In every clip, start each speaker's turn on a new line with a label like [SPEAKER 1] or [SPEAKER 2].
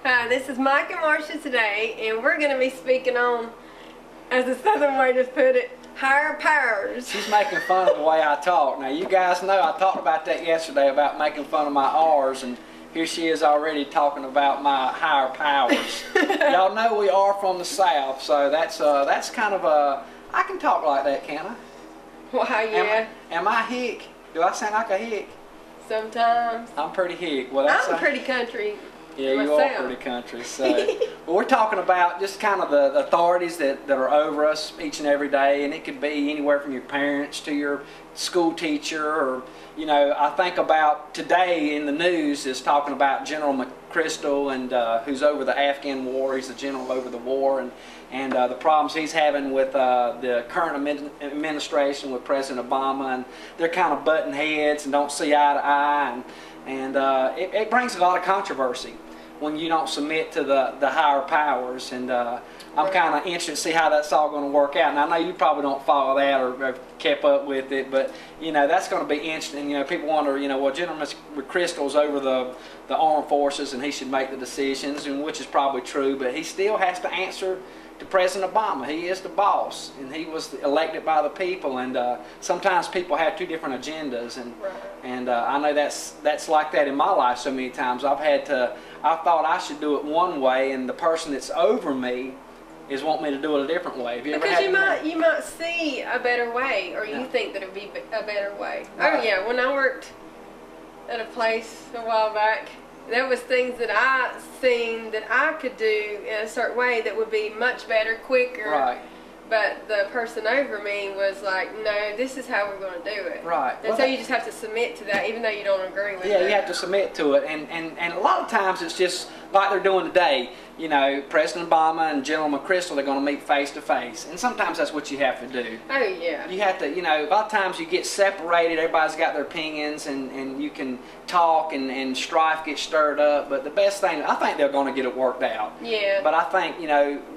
[SPEAKER 1] Hi, this is Mike and Marsha today, and we're going to be speaking on, as the Southern way to put it, higher powers.
[SPEAKER 2] She's making fun of the way I talk. Now, you guys know I talked about that yesterday, about making fun of my R's, and here she is already talking about my higher powers. Y'all know we are from the South, so that's kind of a... I can talk like that, can't I?
[SPEAKER 1] Why, yeah.
[SPEAKER 2] Am I hick? Do I sound like a hick?
[SPEAKER 1] Sometimes.
[SPEAKER 2] I'm pretty hick. Well,
[SPEAKER 1] I'm pretty country.
[SPEAKER 2] Yeah,
[SPEAKER 1] myself.
[SPEAKER 2] You are pretty country. So, well, we're talking about just kind of the authorities that are over us each and every day, and it could be anywhere from your parents to your school teacher, or I think about today in the news is talking about General McChrystal, and who's over the Afghan war. He's the general over the war, and the problems he's having with the current administration with President Obama, and they're kind of butting heads and don't see eye to eye, and it brings a lot of controversy when you don't submit to the higher powers, and I'm kind of interested to see how that's all going to work out. And I know you probably don't follow that or kept up with it, but that's going to be interesting. People wonder, well, General McChrystal's over the armed forces and he should make the decisions, and which is probably true, but he still has to answer to President Obama. He is the boss, and he was elected by the people, and sometimes people have two different agendas, and I know that's like that in my life so many times. I thought I should do it one way, and the person that's over me is wanting me to do it a different way. Have you
[SPEAKER 1] because
[SPEAKER 2] ever
[SPEAKER 1] you might see a better way, or you think that it would be a better way. Right. Oh yeah, when I worked at a place a while back, there was things that I seen that I could do in a certain way that would be much better, quicker.
[SPEAKER 2] Right.
[SPEAKER 1] But the person over me was like, no, this is how we're going to do it.
[SPEAKER 2] Right.
[SPEAKER 1] And so you just have to submit to that, even though you don't agree with it.
[SPEAKER 2] Yeah, you have to submit to it. And a lot of times it's just like they're doing today. President Obama and General McChrystal, they're going to meet face to face. And sometimes that's what you have to do.
[SPEAKER 1] Oh, yeah.
[SPEAKER 2] You have to, a lot of times you get separated. Everybody's got their opinions, and you can talk, and strife gets stirred up. But the best thing, I think they're going to get it worked out.
[SPEAKER 1] Yeah.
[SPEAKER 2] But I think,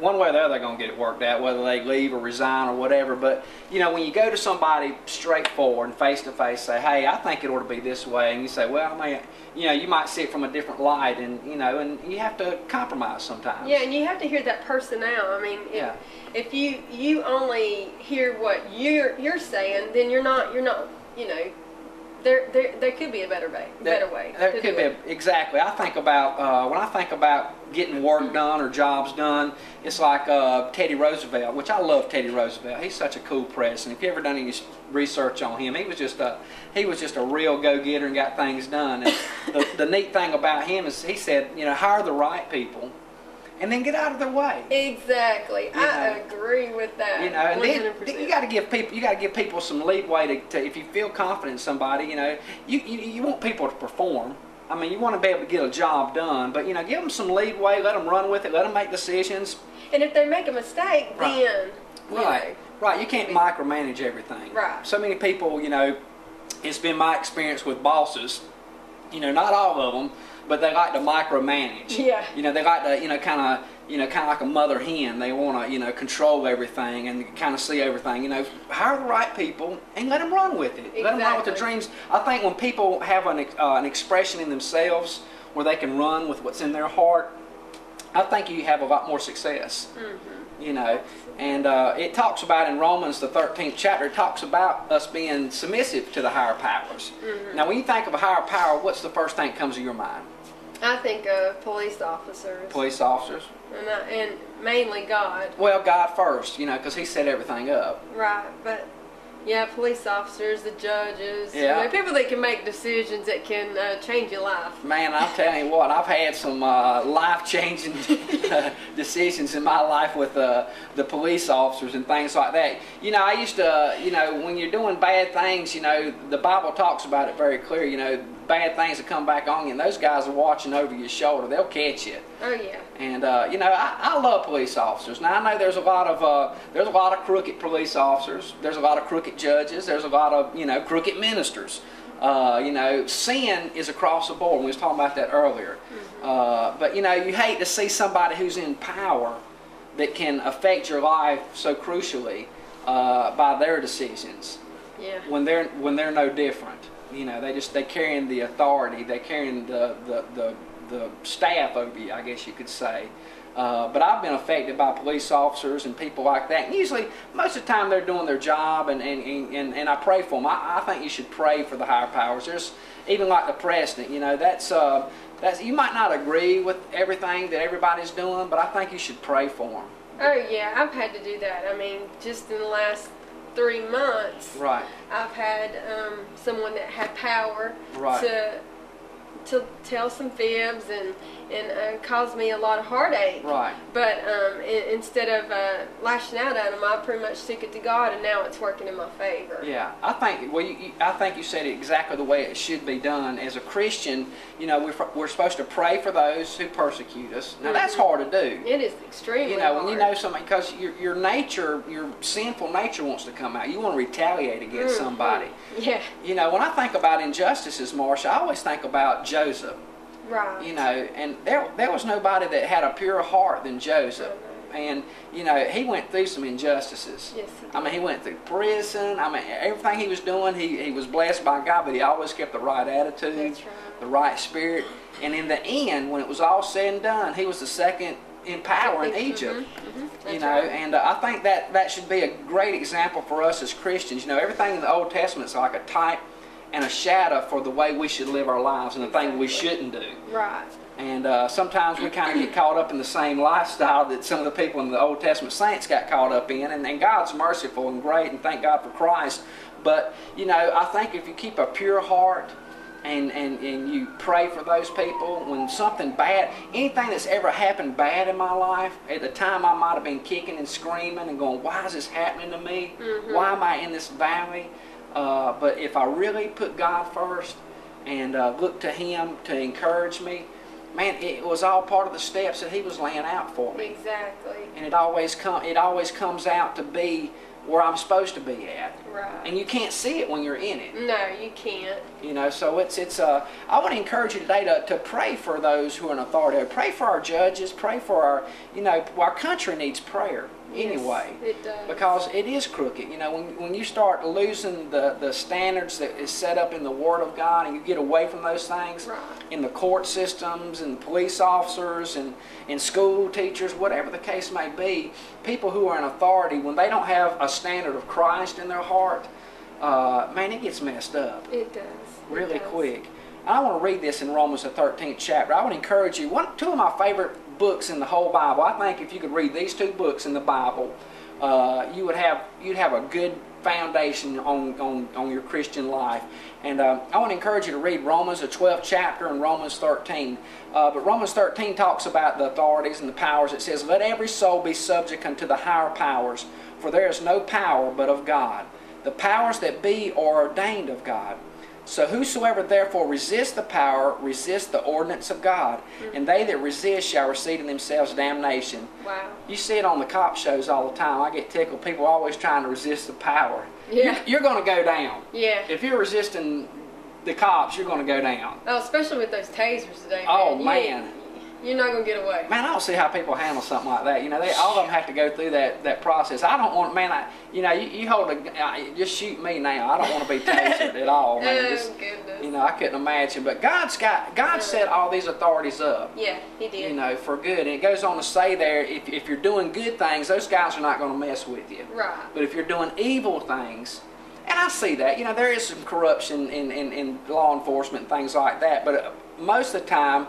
[SPEAKER 2] one way or the other, they're going to get it worked out, whether they leave or resign or whatever. But, when you go to somebody straightforward and face to face, say, hey, I think it ought to be this way. And you say, well, you might see it from a different light, and, and you have to compromise sometimes.
[SPEAKER 1] Yeah, and you have to hear that person out. I mean, if you only hear what you're saying, then you're not, there could be a better way.
[SPEAKER 2] There could be, exactly. I think about, when I think about getting work done or jobs done, it's like Teddy Roosevelt, which I love Teddy Roosevelt. He's such a cool president. If you ever done any research on him, he was just a real go-getter and got things done. And the neat thing about him is he said, hire the right people, and then get out of their way.
[SPEAKER 1] Exactly. I agree with that.
[SPEAKER 2] And then you got to give people some leeway to if you feel confident in somebody, you want people to perform. I mean, you want to be able to get a job done, but give them some leeway, let them run with it, let them make decisions.
[SPEAKER 1] And if they make a mistake, then
[SPEAKER 2] right, you can't micromanage everything.
[SPEAKER 1] Right.
[SPEAKER 2] So many people, it's been my experience with bosses. Not all of them, but they like to micromanage.
[SPEAKER 1] Yeah.
[SPEAKER 2] They like to, kind of like a mother hen. They want to, control everything and kind of see everything. Hire the right people and let them run with it.
[SPEAKER 1] Exactly.
[SPEAKER 2] Let them run with their dreams. I think when people have an expression in themselves where they can run with what's in their heart, I think you have a lot more success. Mm-hmm. And it talks about in Romans, the 13th chapter, it talks about us being submissive to the higher powers. Mm-hmm. Now, when you think of a higher power, what's the first thing that comes to your mind?
[SPEAKER 1] I think of police officers.
[SPEAKER 2] Police officers?
[SPEAKER 1] And mainly God.
[SPEAKER 2] Well, God first, because He set everything up.
[SPEAKER 1] Right, but yeah, police officers, the judges, people that can make decisions that can change your life.
[SPEAKER 2] Man, I'm telling you what, I've had some life-changing decisions in my life with the police officers and things like that. I used to, when you're doing bad things, the Bible talks about it very clear, bad things will come back on you, and those guys are watching over your shoulder. They'll catch you.
[SPEAKER 1] Oh yeah.
[SPEAKER 2] And I love police officers. Now I know there's a lot of crooked police officers. There's a lot of crooked judges. There's a lot of crooked ministers. Sin is across the board. We was talking about that earlier. Mm-hmm. But you hate to see somebody who's in power that can affect your life so crucially by their decisions.
[SPEAKER 1] Yeah.
[SPEAKER 2] When they're no different. They're carrying the authority. They're carrying the the staff over you, I guess you could say. But I've been affected by police officers and people like that. And usually, most of the time, they're doing their job, and I pray for them. I think you should pray for the higher powers. There's even like the president. You know, that's you might not agree with everything that everybody's doing, but I think you should pray for them.
[SPEAKER 1] Oh yeah, I've had to do that. I mean, just in the last 3 months,
[SPEAKER 2] Right.
[SPEAKER 1] I've had someone that had power
[SPEAKER 2] Right.
[SPEAKER 1] to tell some fibs and cause me a lot of heartache.
[SPEAKER 2] Right.
[SPEAKER 1] But instead of lashing out at them, I pretty much took it to God, and now it's working in my favor.
[SPEAKER 2] Yeah, I think I think you said it exactly the way it should be done. As a Christian, you know, we're supposed to pray for those who persecute us. Now that's hard to do.
[SPEAKER 1] It is extremely
[SPEAKER 2] You know,
[SPEAKER 1] hard.
[SPEAKER 2] when you know something, because your nature, your sinful nature wants to come out. You want to retaliate against somebody.
[SPEAKER 1] Yeah.
[SPEAKER 2] You know, when I think about injustices, Marsha, I always think about Joseph.
[SPEAKER 1] Right.
[SPEAKER 2] You know, and there was nobody that had a purer heart than Joseph. And, you know, he went through some injustices.
[SPEAKER 1] Yes, he did.
[SPEAKER 2] I mean, he went through prison. I mean, everything he was doing, he was blessed by God, but he always kept the right attitude,
[SPEAKER 1] That's right.
[SPEAKER 2] the right spirit. And in the end, when it was all said and done, he was the second in power in Egypt.
[SPEAKER 1] That's
[SPEAKER 2] You know,
[SPEAKER 1] right.
[SPEAKER 2] and I think that should be a great example for us as Christians. You know, everything in the Old Testament is like a type and a shadow for the way we should live our lives and the things we shouldn't do.
[SPEAKER 1] Right.
[SPEAKER 2] And sometimes we kind of get caught up in the same lifestyle that some of the people in the Old Testament saints got caught up in. And God's merciful and great, and thank God for Christ. But, you know, I think if you keep a pure heart and you pray for those people, when something bad, anything that's ever happened bad in my life, at the time I might have been kicking and screaming and going, why is this happening to me? Why am I in this valley? But if I really put God first and look to Him to encourage me, man, it was all part of the steps that He was laying out for me.
[SPEAKER 1] Exactly.
[SPEAKER 2] And it always comes out to be where I'm supposed to be at.
[SPEAKER 1] Right.
[SPEAKER 2] And you can't see it when you're in it.
[SPEAKER 1] No, you can't.
[SPEAKER 2] You know, so it's I want to encourage you today to pray for those who are in authority. Pray for our judges. Pray for our, you know, our country needs prayer anyway.
[SPEAKER 1] Yes, it does.
[SPEAKER 2] Because it is crooked. You know, when you start losing the standards that is set up in the Word of God, and you get away from those things in the court systems and police officers and school teachers, whatever the case may be, people who are in authority, when they don't have a standard of Christ in their heart, man, it gets messed up.
[SPEAKER 1] It does.
[SPEAKER 2] Really quick. I want to read this in Romans the 13th chapter. I would encourage you, two of my favorite books in the whole Bible. I think if you could read these 2 books in the Bible, you'd have a good foundation on your Christian life. And I want to encourage you to read Romans the 12th chapter and Romans 13. But Romans 13 talks about the authorities and the powers. It says, "Let every soul be subject unto the higher powers, for there is no power but of God. The powers that be are ordained of God. So whosoever therefore resists the power, resists the ordinance of God, and they that resist shall receive in themselves damnation."
[SPEAKER 1] Wow.
[SPEAKER 2] You see it on the cop shows all the time. I get tickled. People are always trying to resist the power.
[SPEAKER 1] Yeah.
[SPEAKER 2] You're going to go down.
[SPEAKER 1] Yeah.
[SPEAKER 2] If you're resisting the cops, you're going to go down.
[SPEAKER 1] Oh, especially with those tasers today.
[SPEAKER 2] Oh,
[SPEAKER 1] Man.
[SPEAKER 2] man.
[SPEAKER 1] You're not going to get away.
[SPEAKER 2] Man, I don't see how people handle something like that. You know, all of them have to go through that process. I don't want, man, you hold just shoot me now. I don't want to be tasered at all, man.
[SPEAKER 1] Oh, goodness.
[SPEAKER 2] You know, I couldn't imagine. But God set all these authorities up.
[SPEAKER 1] Yeah, He did.
[SPEAKER 2] You know, for good. And it goes on to say there, if you're doing good things, those guys are not going to mess with you.
[SPEAKER 1] Right.
[SPEAKER 2] But if you're doing evil things, and I see that, you know, there is some corruption in law enforcement and things like that. But most of the time,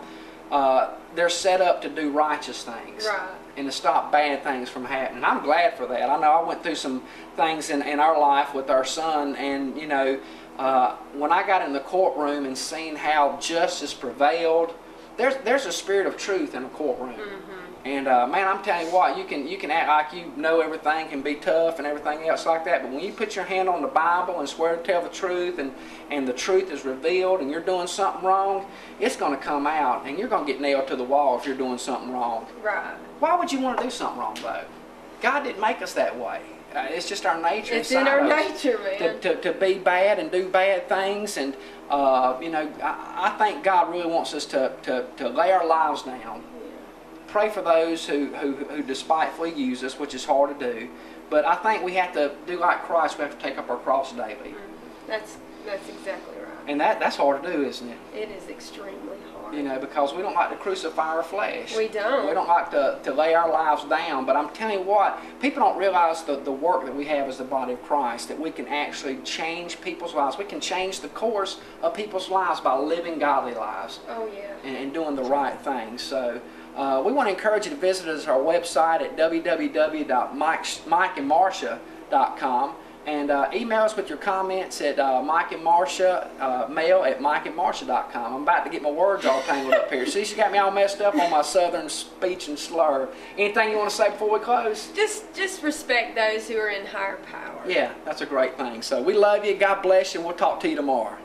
[SPEAKER 2] they're set up to do righteous things.
[SPEAKER 1] Right.
[SPEAKER 2] And to stop bad things from happening. I'm glad for that. I know I went through some things in our life with our son, and, you know, when I got in the courtroom and seen how justice prevailed, there's a spirit of truth in a courtroom. And man, I'm telling you what, you can act like you know everything, can be tough and everything else like that, but when you put your hand on the Bible and swear to tell the truth, and the truth is revealed, and you're doing something wrong, it's going to come out, and you're going to get nailed to the wall if you're doing something wrong.
[SPEAKER 1] Right.
[SPEAKER 2] Why would you want to do something wrong, though? God didn't make us that way. It's just our nature.
[SPEAKER 1] It's in our nature, man.
[SPEAKER 2] To be bad and do bad things, and you know, I think God really wants us to lay our lives down. Pray for those who despitefully use us, which is hard to do. But I think we have to do like Christ. We have to take up our cross daily.
[SPEAKER 1] That's exactly right.
[SPEAKER 2] And that's hard to do, isn't it?
[SPEAKER 1] It is extremely hard.
[SPEAKER 2] You know, because we don't like to crucify our flesh.
[SPEAKER 1] We don't.
[SPEAKER 2] We don't like to lay our lives down. But I'm telling you what, people don't realize the work that we have as the body of Christ, that we can actually change people's lives. We can change the course of people's lives by living godly lives.
[SPEAKER 1] Oh, yeah.
[SPEAKER 2] And doing the right things. So we want to encourage you to visit us at our website at www.mikeandmarsha.com. And email us with your comments at Mike and Marsha, mail at mikeandmarsha.com. I'm about to get my words all tangled up here. See, she got me all messed up on my southern speech and slur. Anything you want to say before we close?
[SPEAKER 1] Just respect those who are in higher power.
[SPEAKER 2] Yeah, that's a great thing. So we love you. God bless you, and we'll talk to you tomorrow.